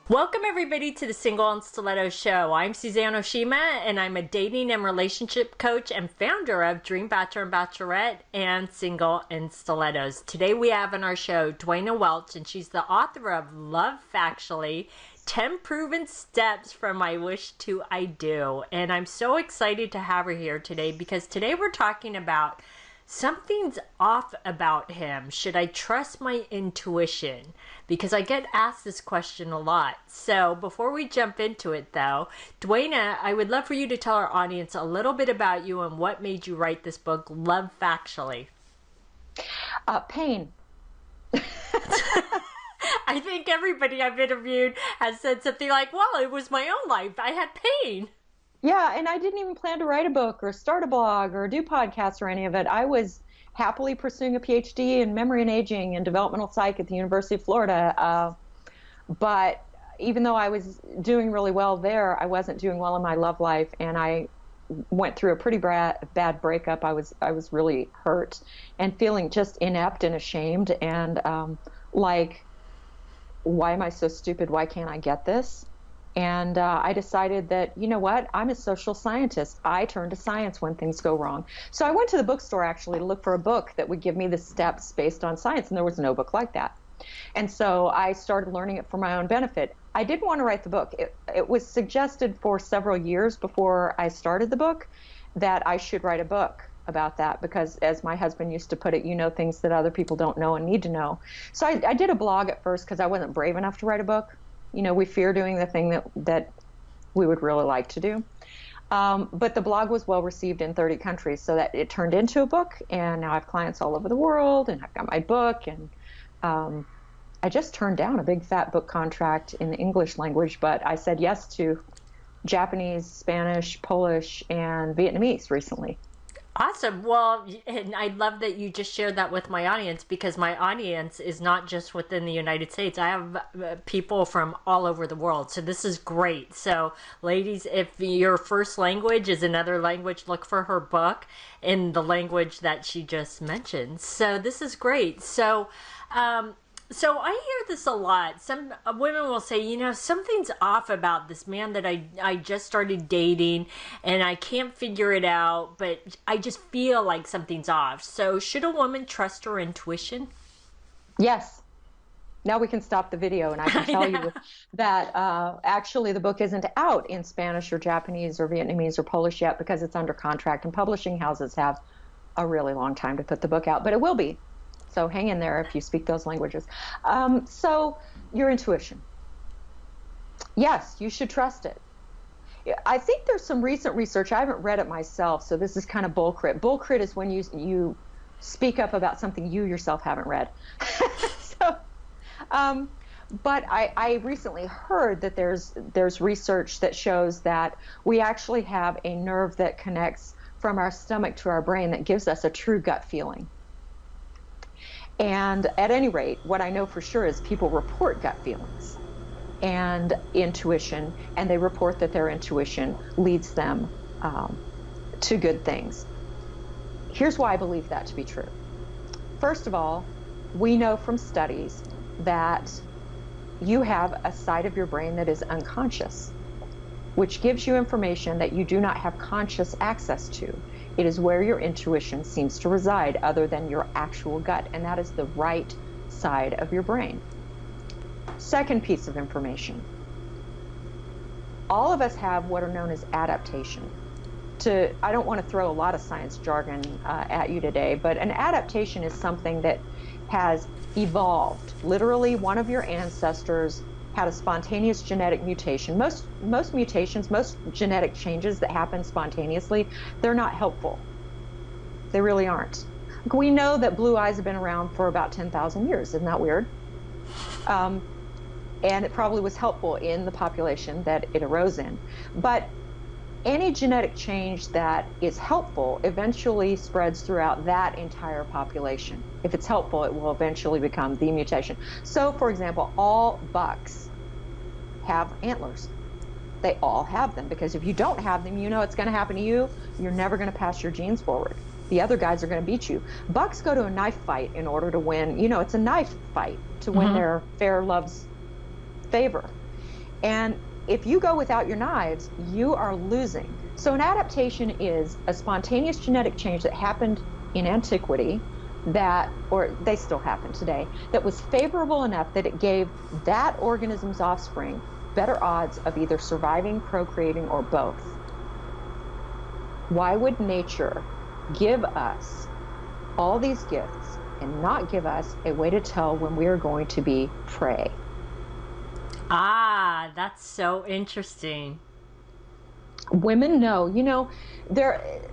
Welcome everybody to the Single and Stiletto Show. I'm Suzanne Oshima and I'm a dating and relationship coach and founder of Dream Bachelor and Bachelorette and Single and Stilettos. Today we have on our show Dwayna Welch, and she's the author of Love Factually, 10 Proven Steps from I Wish to I Do. And I'm so excited to have her here today because today we're talking about something's off about him. Should I trust my intuition? Because I get asked this question a lot. So before we jump into it though, Dwayna, I would love for you to tell our audience a little bit about you and what made you write this book, Love Factually. Pain. I think everybody I've interviewed has said something like, well, it was my own life. I had pain. Yeah, and I didn't even plan to write a book or start a blog or do podcasts or any of it. I was happily pursuing a PhD in memory and aging and developmental psych at the University of Florida. But even though I was doing really well there, I wasn't doing well in my love life, and I went through a pretty bad breakup. I was really hurt and feeling just inept and ashamed and like, why am I so stupid? Why can't I get this? And I decided that, you know what, I'm a social scientist. I turn to science when things go wrong. So I went to the bookstore actually to look for a book that would give me the steps based on science, and there was no book like that. And so I started learning it for my own benefit. I didn't want to write the book. It was suggested for several years before I started the book that I should write a book about that because, as my husband used to put it, you know things that other people don't know and need to know. So I did a blog at first because I wasn't brave enough to write a book. You know, we fear doing the thing that we would really like to do. But the blog was well received in 30 countries, so that it turned into a book, and now I have clients all over the world, and I've got my book, and I just turned down a big fat book contract in the English language, but I said yes to Japanese, Spanish, Polish, and Vietnamese recently. Awesome. Well, and I love that you just shared that with my audience because my audience is not just within the United States. I have people from all over the world. So this is great. So ladies, if your first language is another language, look for her book in the language that she just mentioned. So this is great. So I hear this a lot. Some women will say, you know, something's off about this man that I just started dating and I can't figure it out, but I just feel like something's off. So should a woman trust her intuition? Yes. Now we can stop the video and I can tell you that actually the book isn't out in Spanish or Japanese or Vietnamese or Polish yet because it's under contract, and publishing houses have a really long time to put the book out, but it will be. So hang in there if you speak those languages. So your intuition. Yes, you should trust it. I think there's some recent research. I haven't read it myself, so this is kind of bullcrit. Bullcrit is when you speak up about something you yourself haven't read. But I recently heard that there's research that shows that we actually have a nerve that connects from our stomach to our brain that gives us a true gut feeling. And at any rate, what I know for sure is people report gut feelings and intuition, and they report that their intuition leads them to good things. Here's why I believe that to be true. First of all, we know from studies that you have a side of your brain that is unconscious, which gives you information that you do not have conscious access to. It is where your intuition seems to reside other than your actual gut, and that is the right side of your brain. Second piece of information. All of us have what are known as adaptation. I don't want to throw a lot of science jargon at you today, but an adaptation is something that has evolved. Literally, one of your ancestors had a spontaneous genetic mutation. Most mutations, most genetic changes that happen spontaneously, they're not helpful. They really aren't. We know that blue eyes have been around for about 10,000 years. Isn't that weird? And it probably was helpful in the population that it arose in. But any genetic change that is helpful eventually spreads throughout that entire population. If it's helpful, it will eventually become the mutation. So, for example, all bucks have antlers. They all have them, because if you don't have them, you know it's going to happen to you. You're never going to pass your genes forward. The other guys are going to beat you. Bucks go to a knife fight in order to win. You know, it's a knife fight to win their fair love's favor. And if you go without your knives, you are losing. So an adaptation is a spontaneous genetic change that happened in antiquity that, or they still happen today, that was favorable enough that it gave that organism's offspring better odds of either surviving, procreating, or both. Why would nature give us all these gifts and not give us a way to tell when we are going to be prey? Ah, that's so interesting. Women know,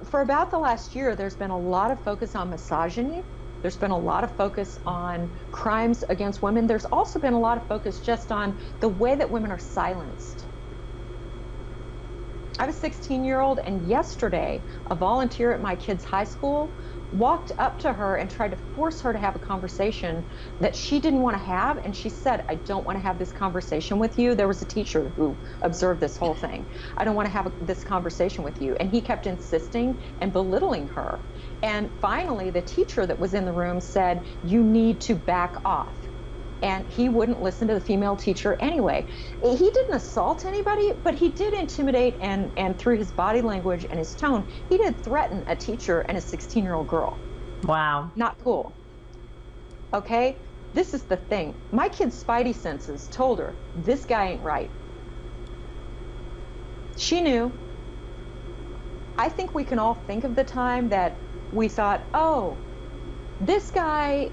for about the last year, there's been a lot of focus on misogyny. There's been a lot of focus on crimes against women. There's also been a lot of focus just on the way that women are silenced. I have a 16-year-old, and yesterday, a volunteer at my kid's high school walked up to her and tried to force her to have a conversation that she didn't want to have. And she said, I don't want to have this conversation with you. There was a teacher who observed this whole thing. I don't want to have this conversation with you. And he kept insisting and belittling her. And finally, the teacher that was in the room said, you need to back off. And he wouldn't listen to the female teacher anyway. He didn't assault anybody, but he did intimidate, and through his body language and his tone, he did threaten a teacher and a 16-year-old girl. Wow. Not cool. Okay? This is the thing. My kid's spidey senses told her, this guy ain't right. She knew. I think we can all think of the time that we thought, oh, this guy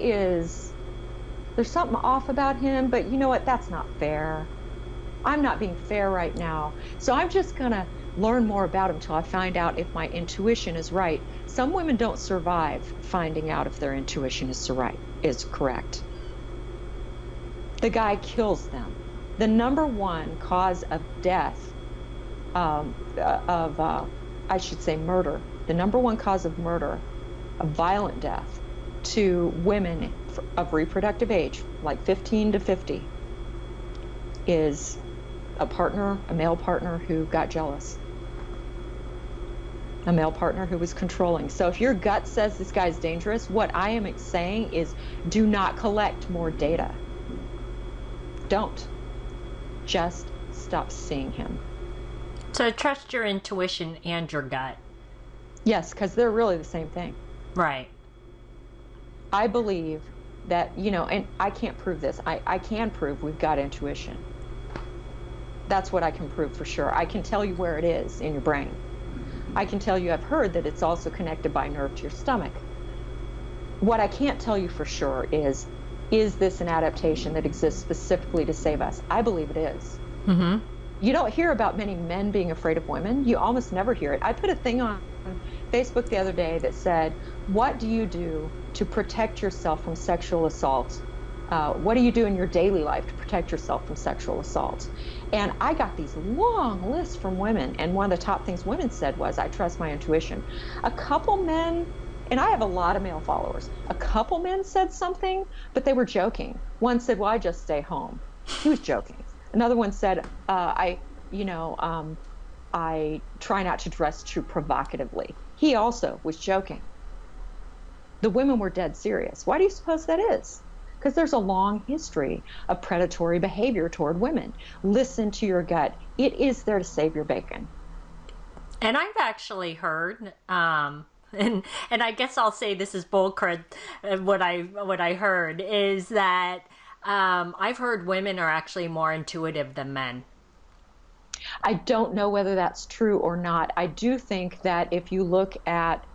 there's something off about him, but you know what? That's not fair. I'm not being fair right now. So I'm just going to learn more about him till I find out if my intuition is right. Some women don't survive finding out if their intuition is correct. The guy kills them. The number one cause of death, I should say murder, the number one cause of murder, of violent death to women of reproductive age, like 15 to 50, is a male partner who got jealous, a male partner who was controlling. So if your gut says this guy's dangerous, what I am saying is do not collect more data. Don't. Just stop seeing him. So trust your intuition and your gut. Yes, because they're really the same thing. Right. I believe that, and I can't prove this. I can prove we've got intuition. That's what I can prove for sure. I can tell you where it is in your brain. I can tell you I've heard that it's also connected by nerve to your stomach. What I can't tell you for sure is this an adaptation that exists specifically to save us? I believe it is. Mm-hmm. You don't hear about many men being afraid of women. You almost never hear it. I put a thing on Facebook the other day that said, what do you do to protect yourself from sexual assault? What do you do in your daily life to protect yourself from sexual assault? And I got these long lists from women, and one of the top things women said was, I trust my intuition. A couple men, and I have a lot of male followers, a couple men said something, but they were joking. One said, well, I just stay home. He was joking. Another one said, I try not to dress too provocatively. He also was joking. The women were dead serious. Why do you suppose that is? Because there's a long history of predatory behavior toward women. Listen to your gut. It is there to save your bacon. And I've actually heard, and I guess I'll say this is bull crud. What I heard is that I've heard women are actually more intuitive than men. I don't know whether that's true or not. I do think that if you look at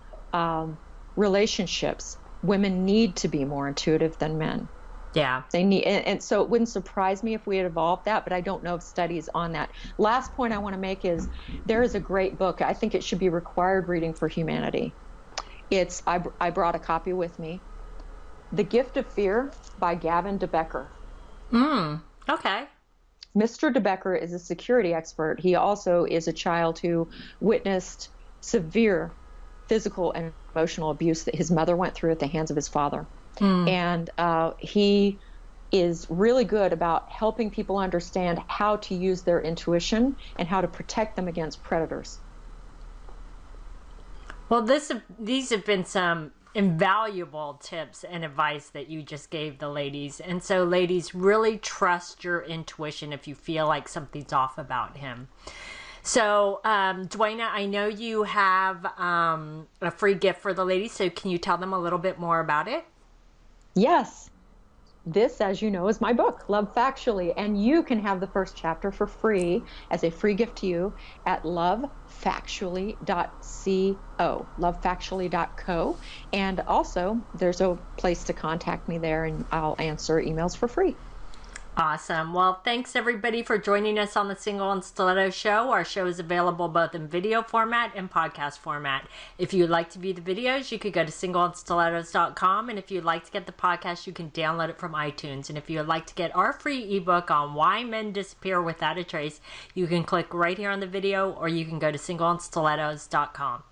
relationships, women need to be more intuitive than men. Yeah. They need, and so it wouldn't surprise me if we had evolved that, but I don't know of studies on that. Last point I want to make is there is a great book. I think it should be required reading for humanity. I brought a copy with me. The Gift of Fear by Gavin de Becker. Okay. Mr. de Becker is a security expert. He also is a child who witnessed severe physical and emotional abuse that his mother went through at the hands of his father. And he is really good about helping people understand how to use their intuition and how to protect them against predators. Well, these have been some invaluable tips and advice that you just gave the ladies. And so, ladies, really trust your intuition if you feel like something's off about him. So, Dwayna, I know you have a free gift for the ladies, so can you tell them a little bit more about it? Yes. This, as you know, is my book, Love Factually, and you can have the first chapter for free as a free gift to you at lovefactually.co, and also there's a place to contact me there, and I'll answer emails for free. Awesome. Well, thanks everybody for joining us on the Single and Stiletto Show. Our show is available both in video format and podcast format. If you'd like to view the videos, you could go to singleandstilettos.com. And if you'd like to get the podcast, you can download it from iTunes. And if you'd like to get our free ebook on why men disappear without a trace, you can click right here on the video, or you can go to singleandstilettos.com.